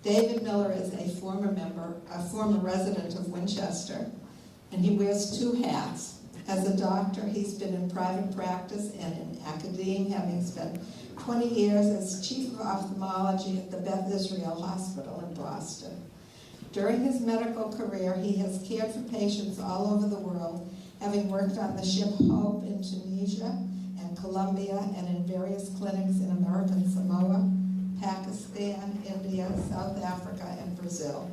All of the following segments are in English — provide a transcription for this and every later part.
David Miller is a former resident of Winchester, and he wears two hats. As a doctor, he's been in private practice and in academia, having spent 20 years as chief of ophthalmology at the Beth Israel Hospital in Boston. During his medical career, he has cared for patients all over the world, having worked on the ship Hope in Tunisia and Colombia and in various clinics in American Samoa, Pakistan, India, South Africa, and Brazil.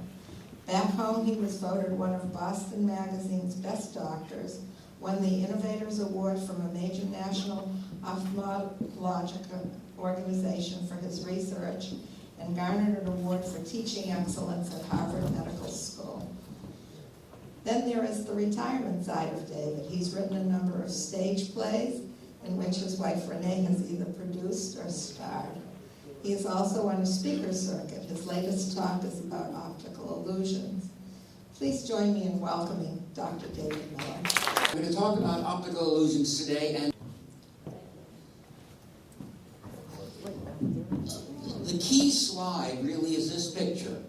Back home, he was voted one of Boston Magazine's best doctors, won the Innovators Award from a major national ophthalmological organization for his research, and garnered an award for teaching excellence at Harvard Medical School. Then there is the retirement side of David. He's written a number of stage plays in which his wife Renee has either produced or starred. He is also on a speaker circuit. His latest talk is about optical illusions. Please join me in welcoming Dr. David Miller. We're going to talk about optical illusions today, and the key slide really is this picture.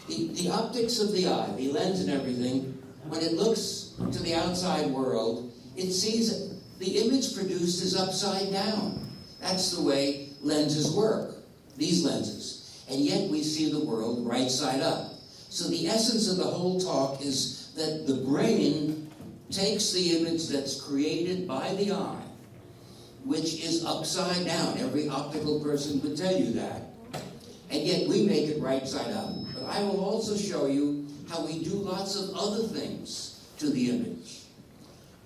The optics of the eye, the lens and everything, when it looks to the outside world, it sees the image produced is upside down. That's the way lenses work, these lenses. And yet we see the world right side up. So the essence of the whole talk is that the brain takes the image that's created by the eye, which is upside down. Every optical person would tell you that. And yet we make it right side up. But I will also show you how we do lots of other things to the image.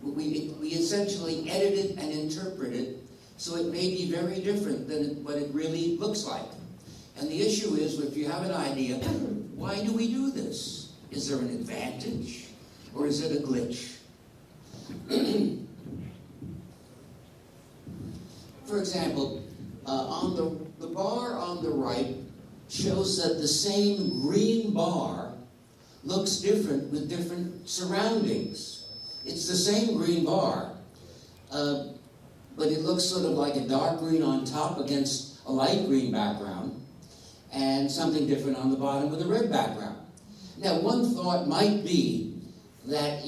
We essentially edit it and interpret it so it may be very different than what it really looks like. And the issue is, if you have an idea, why do we do this? Is there an advantage or is it a glitch? For example, on the bar on the right shows that the same green bar looks different with different surroundings. It's the same green bar, but it looks sort of like a dark green on top against a light green background, and something different on the bottom with a red background. Now, one thought might be that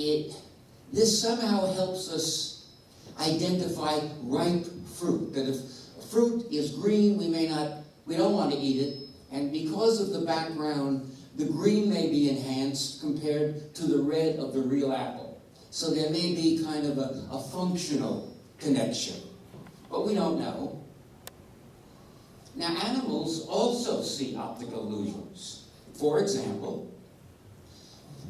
this somehow helps us identify ripe fruit. That if a fruit is green, we don't want to eat it, and because of the background, the green may be enhanced compared to the red of the real apple. So there may be kind of a functional connection, but we don't know. Now, animals also see optical illusions. For example,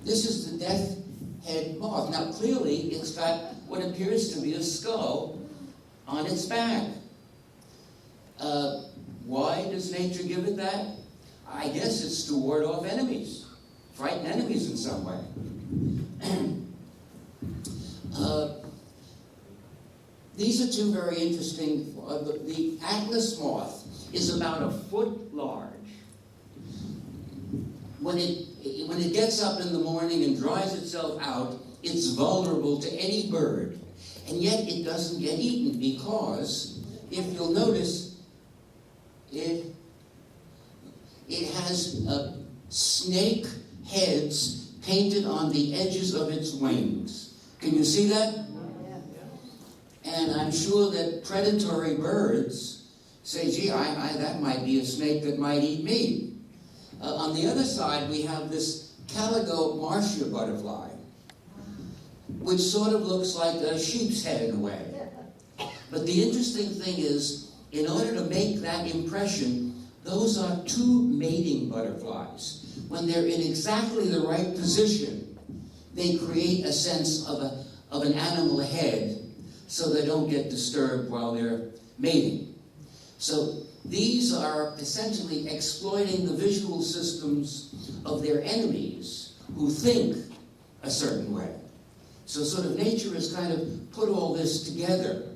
this is the death head moth. Now, clearly, it's got what appears to be a skull on its back. Why does nature give it that? I guess it's to ward off enemies, frighten enemies in some way. These are two very interesting. The Atlas moth is about a foot large. When it gets up in the morning and dries itself out, it's vulnerable to any bird. And yet it doesn't get eaten because, if you'll notice, it has snake heads painted on the edges of its wings. Can you see that? And I'm sure that predatory birds say, gee, that might be a snake that might eat me. On the other side, we have this calico marcia butterfly, which sort of looks like a sheep's head in a way. But the interesting thing is, in order to make that impression, those are two mating butterflies. When they're in exactly the right position, they create a sense of an animal head, so they don't get disturbed while they're mating. So these are essentially exploiting the visual systems of their enemies who think a certain way. So sort of nature has kind of put all this together.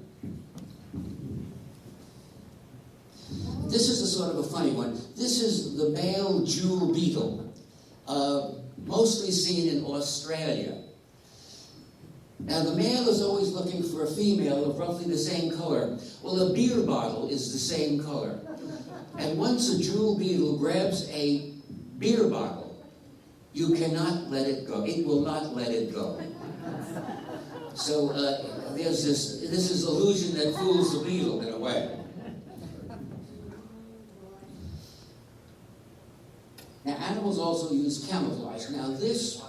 This is a sort of a funny one. This is the male jewel beetle, mostly seen in Australia. Now, the male is always looking for a female of roughly the same color. Well, a beer bottle is the same color. And once a jewel beetle grabs a beer bottle, you cannot let it go. It will not let it go. So there's this is illusion that fools the beetle in a way. Now, animals also use camouflage. Now, this...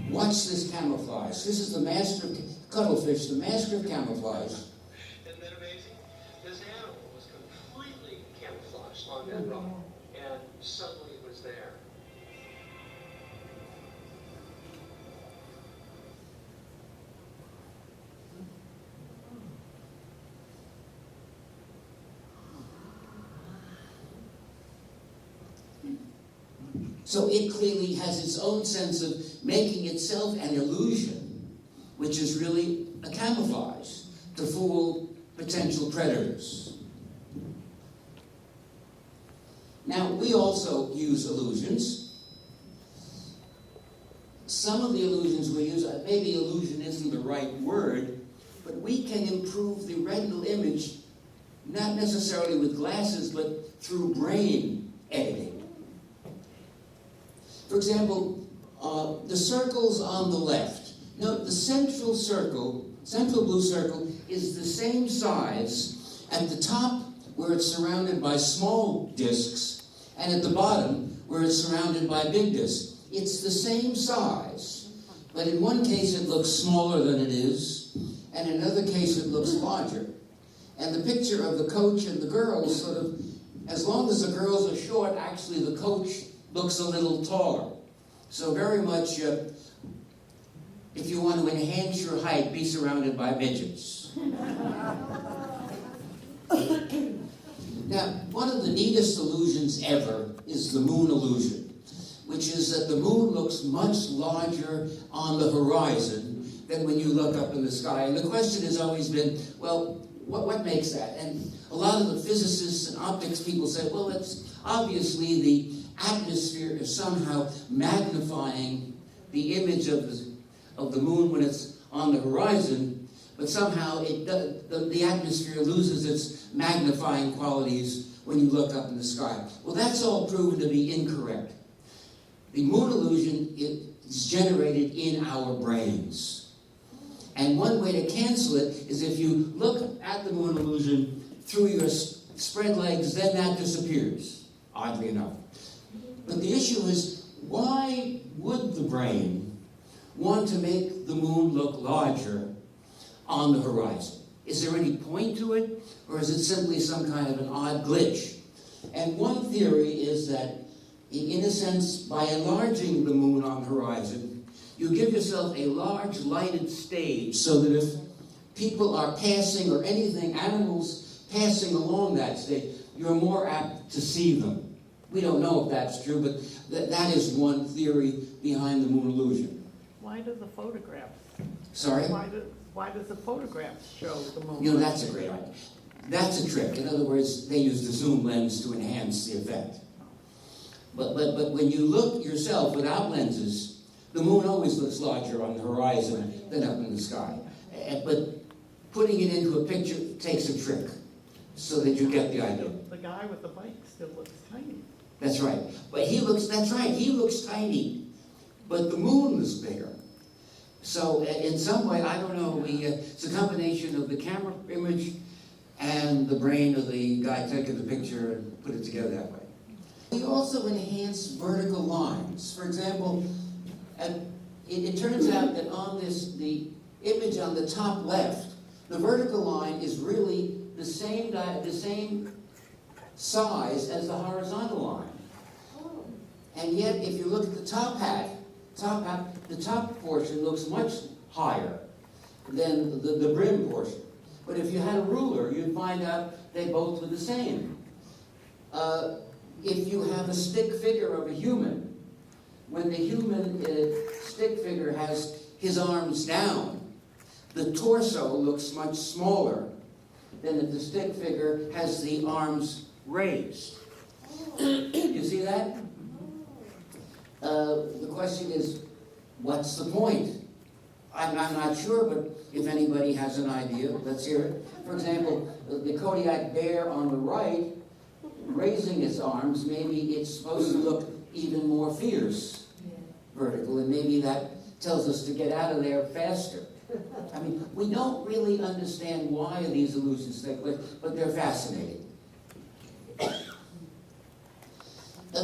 Watch this camouflage. This is the master of cuttlefish, the master of camouflage. Isn't that amazing? This animal was completely camouflaged on that rock, and suddenly it was there. So it clearly has its own sense of making itself an illusion, which is really a camouflage to fool potential predators. Now, we also use illusions. Some of the illusions we use, maybe illusion isn't the right word, but we can improve the retinal image, not necessarily with glasses, but through brain editing. For example, the circles on the left. Note the central blue circle, is the same size at the top where it's surrounded by small disks, and at the bottom where it's surrounded by big disks. It's the same size, but in one case it looks smaller than it is, and in another case it looks larger. And the picture of the coach and the girls sort of, as long as the girls are short, actually the coach looks a little taller. So very much, if you want to enhance your height, be surrounded by midgets. Now, one of the neatest illusions ever is the moon illusion, which is that the moon looks much larger on the horizon than when you look up in the sky. And the question has always been, well, what makes that? And a lot of the physicists and optics people say, well, it's obviously the atmosphere is somehow magnifying the image of the moon when it's on the horizon, but somehow the atmosphere loses its magnifying qualities when you look up in the sky. Well, that's all proven to be incorrect. The moon illusion is generated in our brains. And one way to cancel it is if you look at the moon illusion through your spread legs, then that disappears, oddly enough. But the issue is, why would the brain want to make the moon look larger on the horizon? Is there any point to it, or is it simply some kind of an odd glitch? And one theory is that, in a sense, by enlarging the moon on the horizon, you give yourself a large lighted stage so that if people are passing, or anything, animals passing along that stage, you're more apt to see them. We don't know if that's true, but that is one theory behind the moon illusion. Why do the photographs? Sorry? Why does the photographs show the moon? You know, that's a great idea. That's a trick. In other words, they use the zoom lens to enhance the effect. But when you look yourself without lenses, the moon always looks larger on the horizon than up in the sky. But putting it into a picture takes a trick so that you get the idea. The guy with the bike still looks tiny. That's right. But he looks tiny. But the moon is bigger. So in some way, I don't know, it's a combination of the camera image and the brain of the guy taking the picture and put it together that way. We also enhance vertical lines. For example, it turns out that on the image on the top left, the vertical line is really the same size as the horizontal line. And yet, if you look at the top hat, the top portion looks much higher than the brim portion. But if you had a ruler, you'd find out they both were the same. If you have a stick figure of a human, when the human stick figure has his arms down, the torso looks much smaller than if the stick figure has the arms raised. You see that? The question is, what's the point I'm not sure, but if anybody has an idea, let's hear it. For example, the Kodiak bear on the right, raising its arms, maybe it's supposed to look even more fierce, vertical, and maybe that tells us to get out of there faster. I mean, we don't really understand why these illusions take place, but they're fascinating. Now,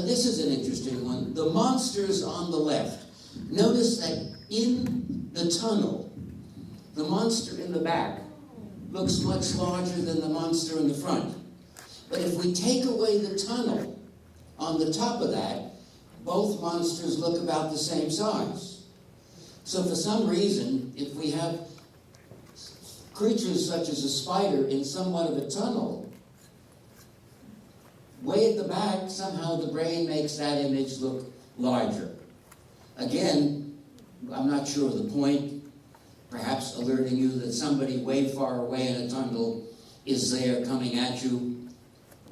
this is an interesting one. The monsters on the left. Notice that in the tunnel, the monster in the back looks much larger than the monster in the front. But if we take away the tunnel on the top of that, both monsters look about the same size. So for some reason, if we have creatures such as a spider in somewhat of a tunnel, way at the back, somehow the brain makes that image look larger. Again, I'm not sure of the point, perhaps alerting you that somebody way far away in a tunnel is there coming at you.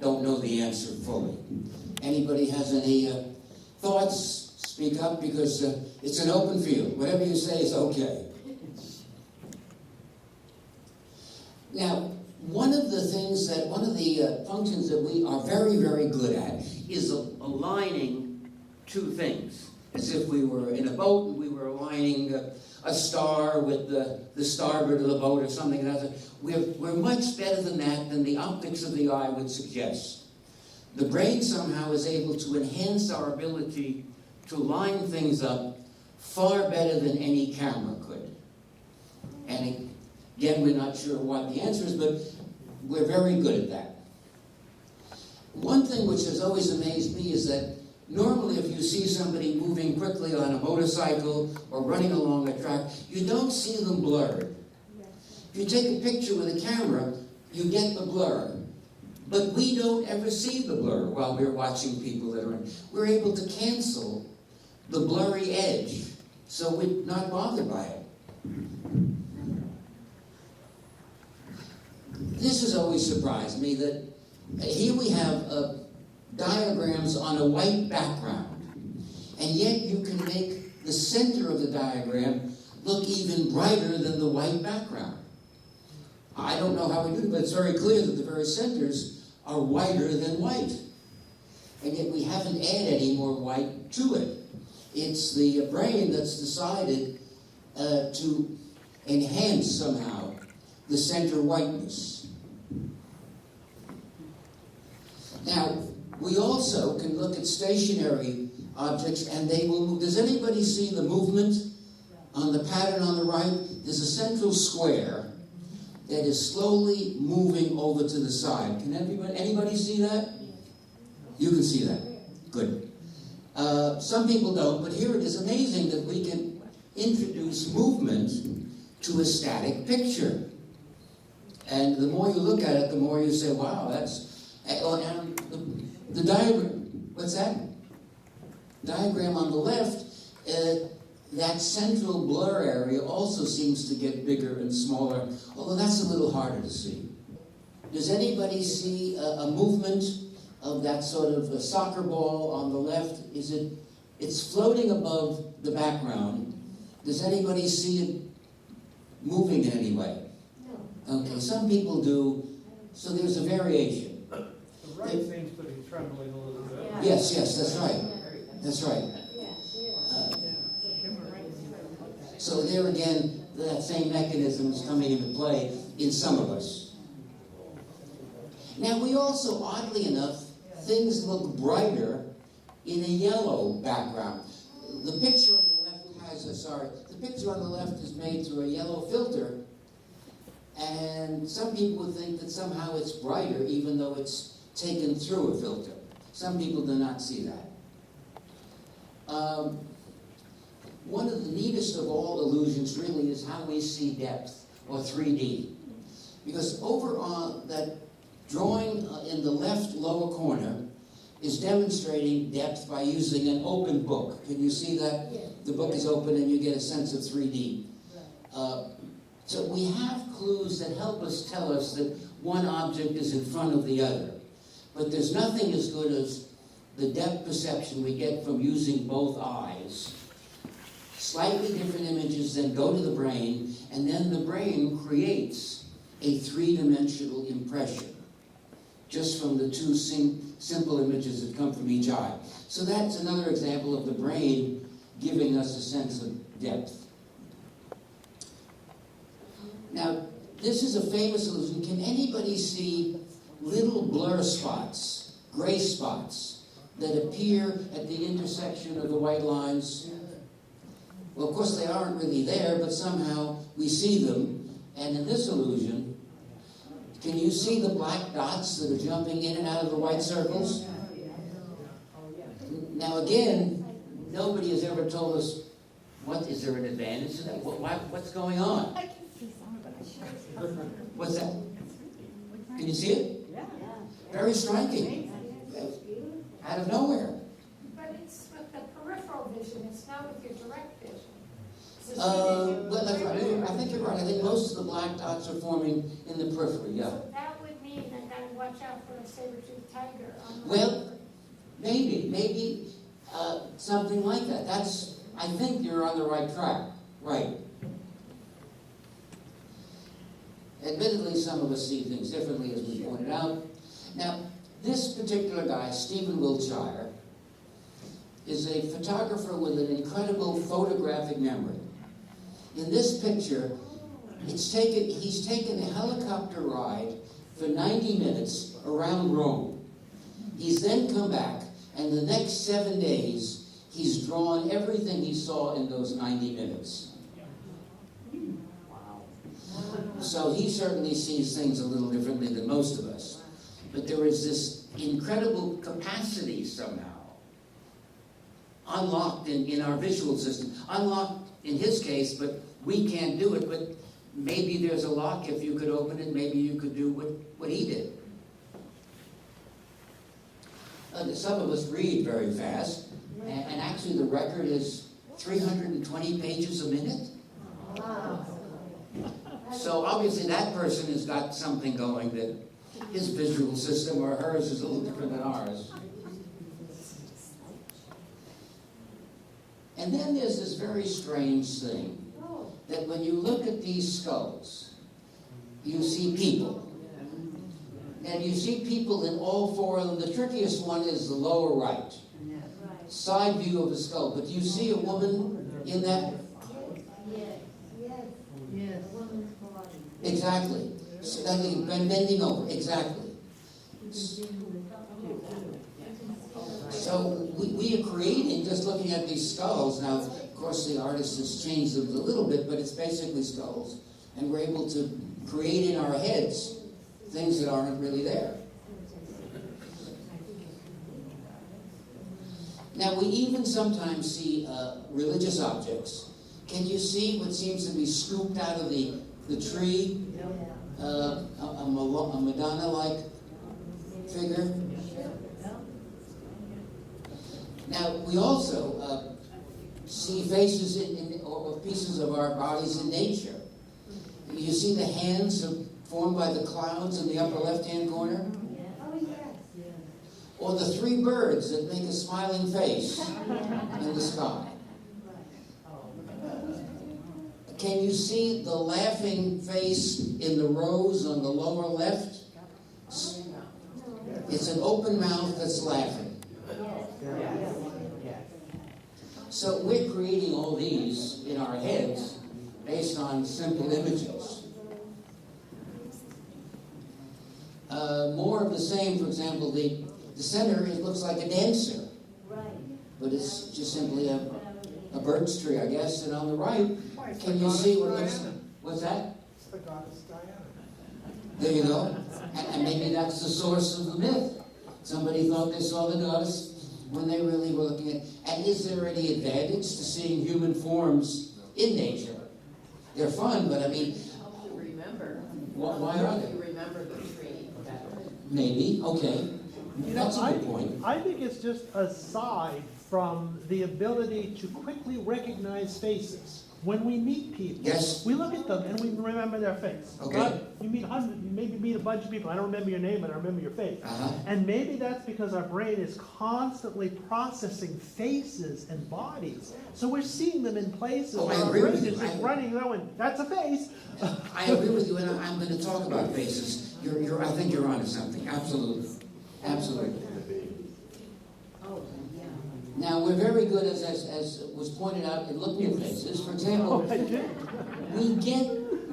Don't know the answer fully. Anybody has any thoughts? Speak up, because it's an open field. Whatever you say is okay. Now, one of the functions that we are very, very good at is aligning two things. As if we were in a boat and we were aligning a star with the starboard of the boat or something like that. We're much better than that, than the optics of the eye would suggest. The brain somehow is able to enhance our ability to line things up far better than any camera could. And again, we're not sure what the answer is, but we're very good at that. One thing which has always amazed me is that normally if you see somebody moving quickly on a motorcycle or running along a track, you don't see them blurred. If you take a picture with a camera, you get the blur. But we don't ever see the blur while we're watching people that are in. We're able to cancel the blurry edge, so we're not bothered by it. This has always surprised me, that here we have diagrams on a white background, and yet you can make the center of the diagram look even brighter than the white background. I don't know how we do it, but it's very clear that the very centers are whiter than white. And yet we haven't added any more white to it. It's the brain that's decided to enhance somehow the center whiteness. Now, we also can look at stationary objects and they will move. Does anybody see the movement on the pattern on the right? There's a central square that is slowly moving over to the side. Can anybody see that? You can see that. Good. Some people don't, but here it is amazing that we can introduce movement to a static picture. And the more you look at it, the more you say, wow, that's... And the diagram, what's that? Diagram on the left, that central blur area also seems to get bigger and smaller, although that's a little harder to see. Does anybody see a movement of that sort of a soccer ball on the left? It's floating above the background. Does anybody see it moving in any way? No. Okay, some people do, so there's a variation. The right seems to be trembling a little bit. Yes, that's right. That's right. So there again, that same mechanism is coming into play in some of us. Now we also, oddly enough, things look brighter in a yellow background. The picture on the left is made through a yellow filter, and some people would think that somehow it's brighter even though it's taken through a filter. Some people do not see that. One of the neatest of all illusions really is how we see depth, or 3D. Because over on that drawing in the left lower corner is demonstrating depth by using an open book. Can you see that? Yeah. The book is open and you get a sense of 3D. So we have clues that help us tell us that one object is in front of the other. But there's nothing as good as the depth perception we get from using both eyes. Slightly different images then go to the brain, and then the brain creates a three-dimensional impression just from the two simple images that come from each eye. So that's another example of the brain giving us a sense of depth. Now, this is a famous illusion. Can anybody see little blur spots, gray spots, that appear at the intersection of the white lines? Well, of course, they aren't really there, but somehow we see them. And in this illusion, can you see the black dots that are jumping in and out of the white circles? Now, again, nobody has ever told us, is there an advantage to that? What's going on? What's that? Can you see it? Yeah. Very striking. Out of nowhere. But it's with the peripheral vision, it's not with your direct vision. Well, that's right. I think you're right. I think most of the black dots are forming in the periphery, yeah. So that would mean that I watch out for a saber-toothed tiger on the Well, maybe something like that. I think you're on the right track. Right. Admittedly, some of us see things differently, as we pointed out. Now, this particular guy, Stephen Wiltshire, is a photographer with an incredible photographic memory. In this picture, he's taken a helicopter ride for 90 minutes around Rome. He's then come back, and the next 7 days, he's drawn everything he saw in those 90 minutes. So he certainly sees things a little differently than most of us. But there is this incredible capacity somehow unlocked in our visual system. Unlocked in his case, but we can't do it. But maybe there's a lock. If you could open it, maybe you could do what he did. Some of us read very fast, and actually the record is 320 pages a minute. So obviously that person has got something going that his visual system or hers is a little different than ours. And then there's this very strange thing, that when you look at these skulls, you see people. And you see people in all four of them. The trickiest one is the lower right. Side view of the skull. But do you see a woman in that? Yes. Exactly. So that is bending over. Exactly. So we are creating, just looking at these skulls. Now, of course, the artist has changed them a little bit, but it's basically skulls. And we're able to create in our heads things that aren't really there. Now, we even sometimes see religious objects. Can you see what seems to be scooped out of the tree? A Madonna-like figure? Now, we also see faces or pieces of our bodies in nature. You see the hands formed by the clouds in the upper left-hand corner? Or the three birds that make a smiling face in the sky. Can you see the laughing face in the rose on the lower left? It's an open mouth that's laughing. So we're creating all these in our heads based on simple images. More of the same, for example, the center, it looks like a dancer. But it's just simply a birch tree, I guess. And on the right, can you see what looks like? What's that? It's the goddess Diana. There you go. And maybe that's the source of the myth. Somebody thought they saw the goddess when they really were looking at. And is there any advantage to seeing human forms in nature? They're fun, but I mean, Help you remember. why are they? You remember the tree better. Maybe. Okay. That's a good point. I think it's just aside from the ability to quickly recognize faces. when we meet people, Yes. we look at them and we remember their face. Okay. Right? You meet hundreds, you maybe meet a bunch of people, I don't remember your name, but I remember your face. Uh-huh. And maybe that's because our brain is constantly processing faces and bodies. So we're seeing them in places Oh, I where our agree brain with is you. just running, going, that's a face. I agree with you, and I'm going to talk about faces. I think you're onto something. Absolutely. Absolutely. Oh, yeah. Now, we're very good, as was pointed out, in looking at faces. For example, Oh, I did.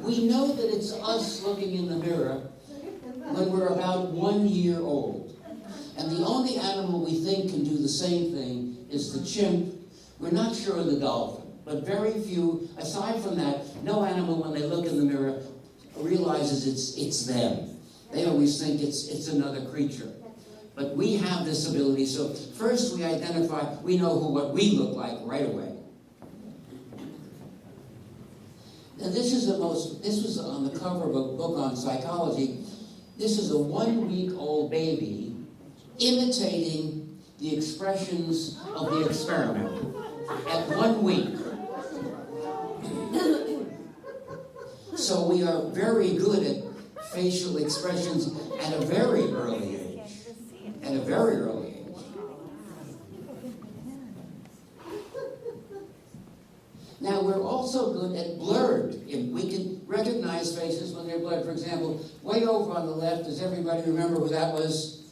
we know that it's us looking in the mirror when we're about 1 year old. And the only animal we think can do the same thing is the chimp. We're not sure of the dolphin. But very few, aside from that, no animal, when they look in the mirror, realizes it's them. They always think it's another creature. But we have this ability, so first we identify, we know what we look like right away. Now this was on the cover of a book on psychology. This is a 1-week-old baby imitating the expressions of the experiment at 1 week. So we are very good at facial expressions at a very early age. At a very early age. Now we're also good at blurred. We can recognize faces when they're blurred. For example, way over on the left, does everybody remember who that was?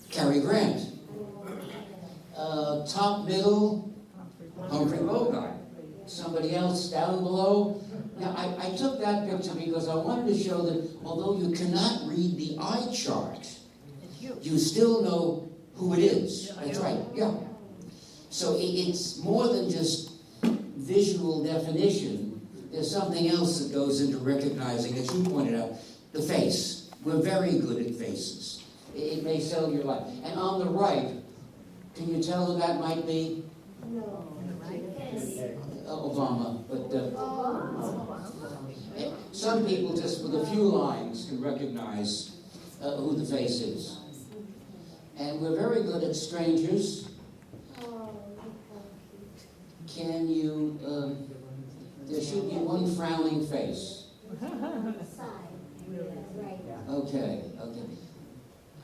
Cary Grant. Top middle, Humphrey Bogart. Somebody else down below. Now, I took that picture because I wanted to show that although you cannot read the eye chart, you still know who it is. That's right, yeah. So it's more than just visual definition. There's something else that goes into recognizing, as you pointed out, the face. We're very good at faces. It may sell your life. And on the right, can you tell who that might be? No. Obama, but some people just with a few lines can recognize who the face is. And we're very good at strangers. Can you, there should be one frowning face. Okay.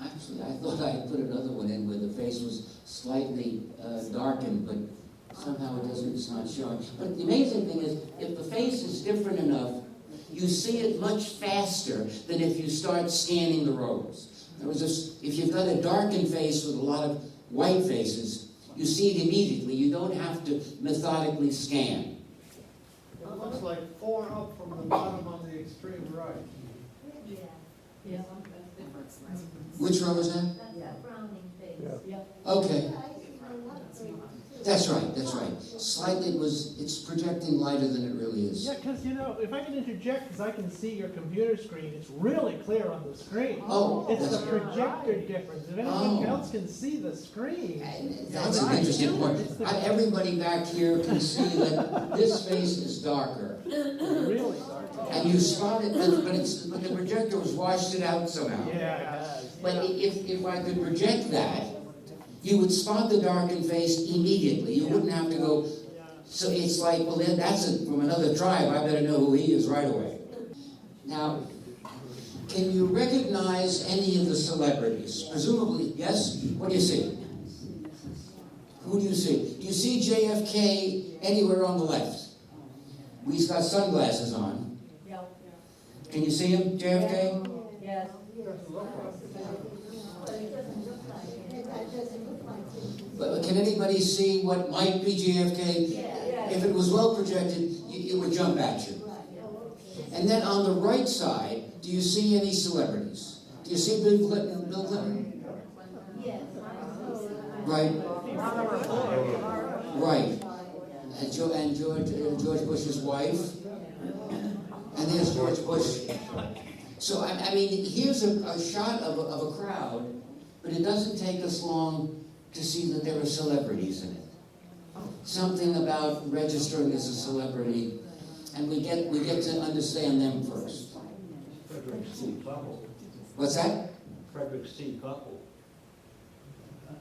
Actually, I thought I had put another one in where the face was slightly darkened, but somehow it's not showing. But the amazing thing is, if the face is different enough, you see it much faster than if you start scanning the rows. In other words, if you've got a darkened face with a lot of white faces, you see it immediately. You don't have to methodically scan. It looks like 4 up from the bottom on the extreme right. Yeah. Which row is that? That's a frowning face. Okay. That's right. Slightly it's projecting lighter than it really is. Yeah, because, if I can interject, because I can see your computer screen, it's really clear on the screen. Oh, It's the that's, projector difference. If anyone else can see the screen. that's an interesting point. Everybody back here can see that this face is darker. Really dark. And you spot it, but the projector has washed it out somehow. Yeah, it has. But if I could project that, you would spot the darkened face immediately. You wouldn't have to go. So it's like, well, then that's from another tribe. I better know who he is right away. Now, can you recognize any of the celebrities? Presumably, yes? What do you see? Who do you see? Do you see JFK anywhere on the left? He's got sunglasses on. Can you see him, JFK? Yes. But can anybody see what might be JFK? If it was well projected, it would jump at you. And then on the right side, do you see any celebrities? Do you see Bill Clinton? Yes. Right. Right. And George Bush's wife. And there's George Bush. So, I mean, here's a shot of a crowd, but it doesn't take us long to see that there are celebrities in it. Something about registering as a celebrity, and we get to understand them first. Frederick C. Couple. What's that? Frederick C. Couple.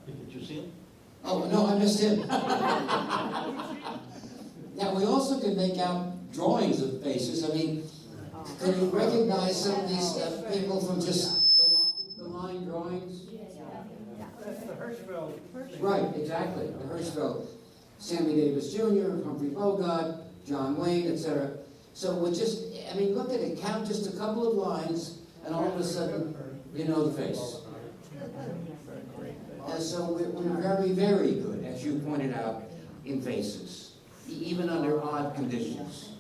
Did you see him? Oh, no, I missed him. Now, we also can make out drawings of faces. I mean, can you recognize some of these people from just the line drawings? That's the Hirschfeld. Right, exactly. The Hirschfeld, Sammy Davis Jr., Humphrey Bogart, John Wayne, etc. So we're just, I mean, look at it. Count just a couple of lines, and all of a sudden, you know the face. And so we're very, very good, as you pointed out, in faces, even under odd conditions.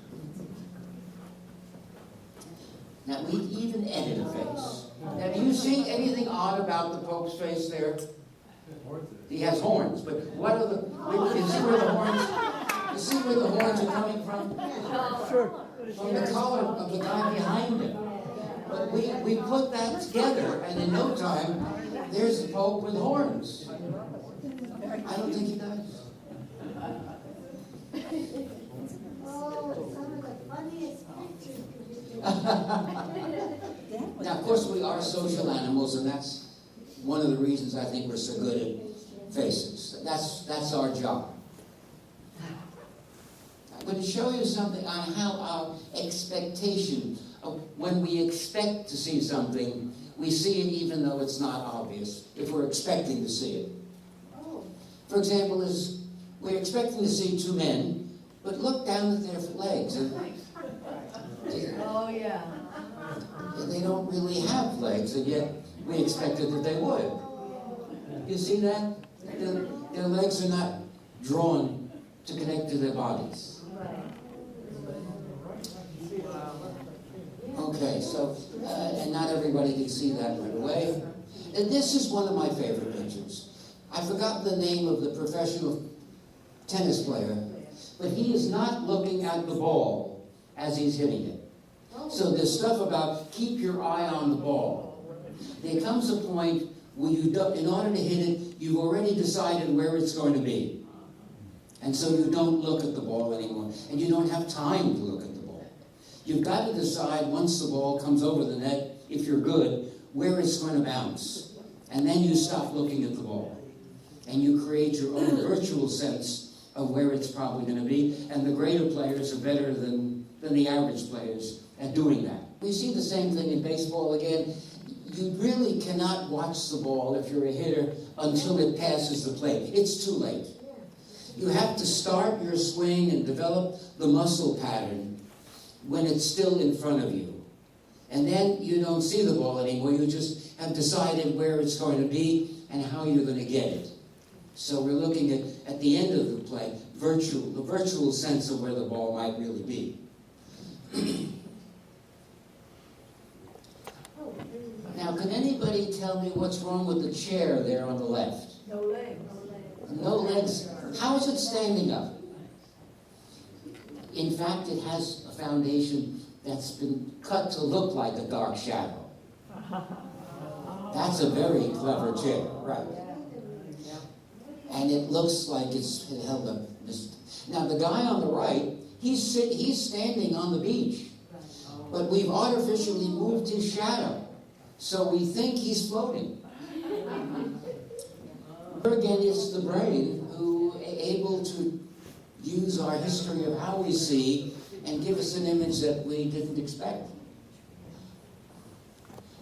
Now, we even edit a face. Now, do you see anything odd about the Pope's face there? He has horns, but what are the, you see where the horns, you see where the horns are coming from? Sure. From the collar of the guy behind him. But we put that together, and in no time, there's the Pope with horns. I don't think he does. Oh, some of the funniest pictures. Now, of course, we are social animals, and that's one of the reasons I think we're so good at faces. That's our job. I'm going to show you something on how our expectation of when we expect to see something, we see it even though it's not obvious, if we're expecting to see it. For example, we're expecting to see two men, but look down at their legs. And Oh, yeah. they don't really have legs, and yet we expected that they would. You see that? Their legs are not drawn to connect to their bodies. Okay, so, and not everybody can see that right away. And this is one of my favorite pictures. I forgot the name of the professional tennis player, but he is not looking at the ball as he's hitting it. So there's stuff about keep your eye on the ball. There comes a point where you don't, in order to hit it, you've already decided where it's going to be. And so you don't look at the ball anymore, and you don't have time to look at the ball. You've got to decide once the ball comes over the net, if you're good, where it's going to bounce. And then you stop looking at the ball. And you create your own virtual sense of where it's probably going to be. And the greater players are better than the average players at doing that. We see the same thing in baseball again. You really cannot watch the ball if you're a hitter until it passes the plate. It's too late. You have to start your swing and develop the muscle pattern when it's still in front of you. And then you don't see the ball anymore. You just have decided where it's going to be and how you're going to get it. So we're looking at the end of the play, the virtual sense of where the ball might really be. Now, can anybody tell me what's wrong with the chair there on the left? No legs. No legs. How is it standing up? In fact, it has a foundation that's been cut to look like a dark shadow. That's a very clever chair, right? And it looks like it's held up. Now, the guy on the right, he's standing on the beach, but we've artificially moved his shadow, so we think he's floating. Here again, it's the brain who is able to use our history of how we see and give us an image that we didn't expect.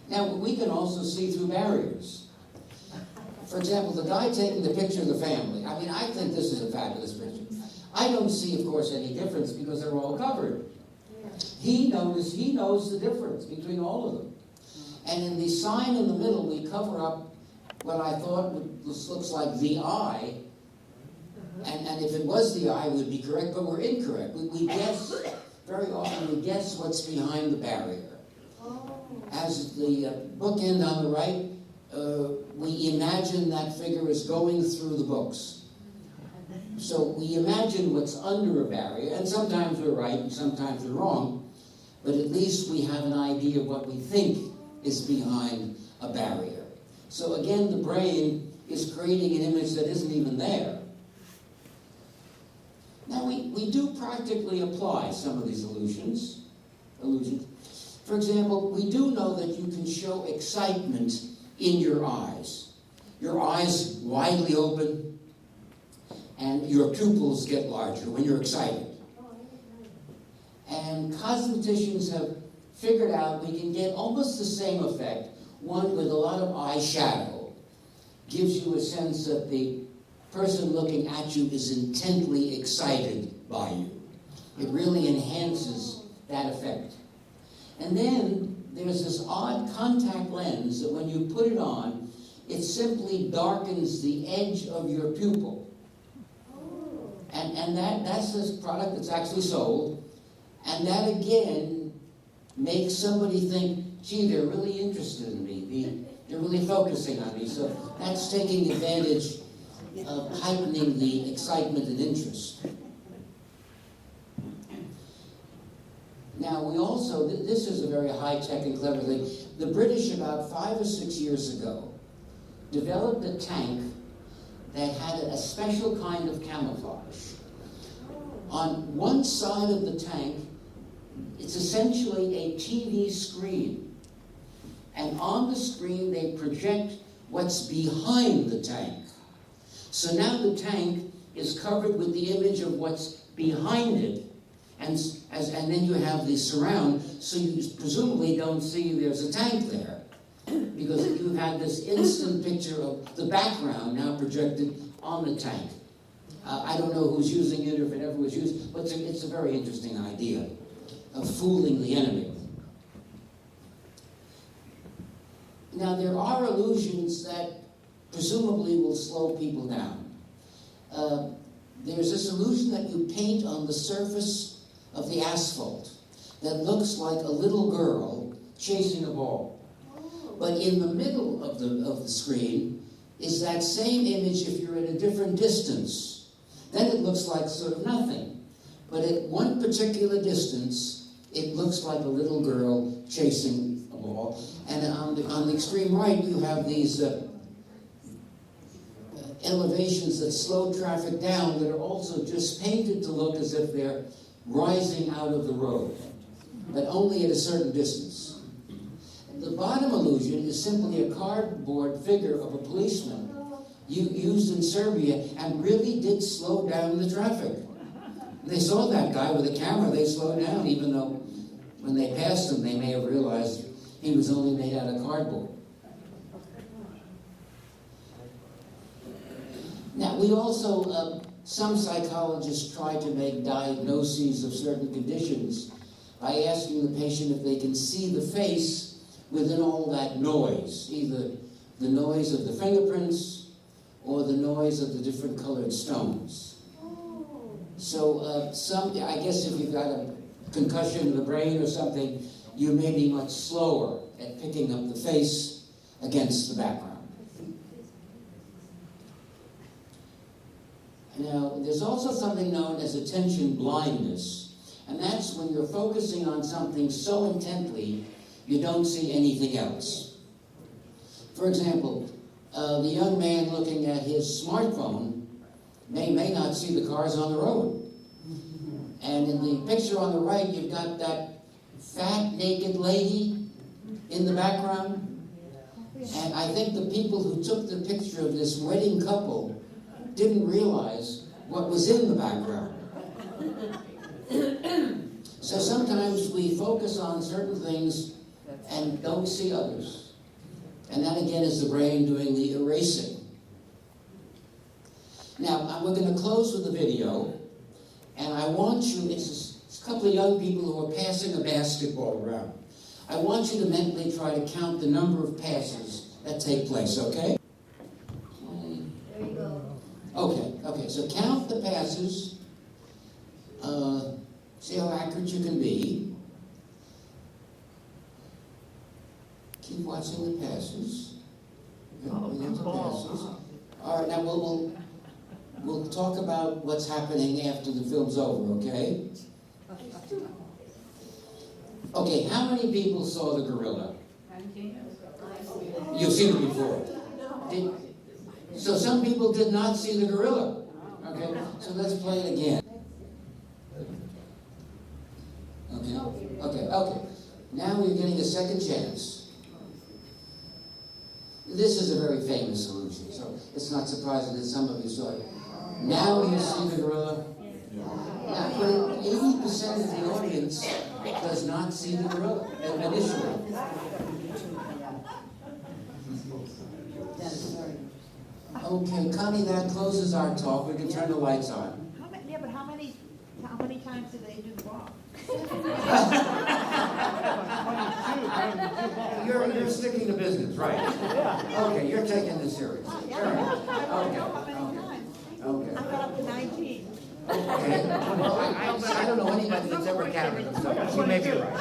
Now, we can also see through barriers. For example, the guy taking the picture of the family. I mean, I think this is a fabulous picture. I don't see, of course, any difference because they're all covered. He knows the difference between all of them. And in the sign in the middle, we cover up what I thought looks like the eye. And if it was the eye, we'd be correct, but we're incorrect. We guess, very often we guess what's behind the barrier. As the bookend on the right, we imagine that figure is going through the books. So we imagine what's under a barrier, and sometimes we're right and sometimes we're wrong, but at least we have an idea of what we think is behind a barrier. So again, the brain is creating an image that isn't even there. Now we do practically apply some of these illusions. For example, we do know that you can show excitement in your eyes. Your eyes widely open, and your pupils get larger when you're excited. And cosmeticians have figured out we can get almost the same effect, one with a lot of eyeshadow. Gives you a sense that the person looking at you is intently excited by you. It really enhances that effect. And then there's this odd contact lens that when you put it on, it simply darkens the edge of your pupil. And that's this product that's actually sold. And that again makes somebody think, gee, they're really interested in me. They're really focusing on me. So that's taking advantage of heightening the excitement and interest. Now, we also, this is a very high-tech and clever thing. The British, about 5 or 6 years ago, developed a tank that had a special kind of camouflage. On one side of the tank, it's essentially a TV screen. And on the screen, they project what's behind the tank. So now the tank is covered with the image of what's behind it. And then you have the surround, so you presumably don't see there's a tank there. Because you've had this instant picture of the background now projected on the tank. I don't know who's using it or if it ever was used, but it's a very interesting idea of fooling the enemy. Now, there are illusions that presumably will slow people down. There's this illusion that you paint on the surface of the asphalt that looks like a little girl chasing a ball. But in the middle of the screen is that same image if you're at a different distance. Then it looks like sort of nothing. But at one particular distance, it looks like a little girl chasing a ball. And on the extreme right, you have these elevations that slow traffic down that are also just painted to look as if they're rising out of the road, but only at a certain distance. The bottom illusion is simply a cardboard figure of a policeman used in Serbia and really did slow down the traffic. They saw that guy with a camera, they slowed down, even though when they passed him, they may have realized he was only made out of cardboard. Now, we also, some psychologists try to make diagnoses of certain conditions by asking the patient if they can see the face within all that noise, either the noise of the fingerprints or the noise of the different colored stones. So I guess if you've got a concussion of the brain or something, you may be much slower at picking up the face against the background. Now, there's also something known as attention blindness, and that's when you're focusing on something so intently you don't see anything else. For example, the young man looking at his smartphone may not see the cars on the road. And in the picture on the right, you've got that fat, naked lady in the background. And I think the people who took the picture of this wedding couple didn't realize what was in the background. So sometimes we focus on certain things and don't see others. And that again is the brain doing the erasing. Now, we're going to close with a video, and I want you, it's a couple of young people who are passing a basketball around. I want you to mentally try to count the number of passes that take place, okay? There you go. Okay, so count the passes. See how accurate you can be. Keep watching the passes. All right, now we'll talk about what's happening after the film's over, okay? Okay, how many people saw the gorilla? You've seen it before. So some people did not see the gorilla. Okay, so let's play it again. Okay. Now we're getting a second chance. This is a very famous illusion, so it's not surprising that some of you saw it. Now you see the gorilla. Now, 80% of the audience does not see the gorilla initially. Okay, Connie, that closes our talk. We can turn the lights on. Yeah, but how many times do they do the walk? You're sticking to business, right? Okay, you're taking this serious. Fair enough. I don't know how many times. Okay. I got up to 19. Okay. Well, I don't know anybody that's ever counted them, so you may be right.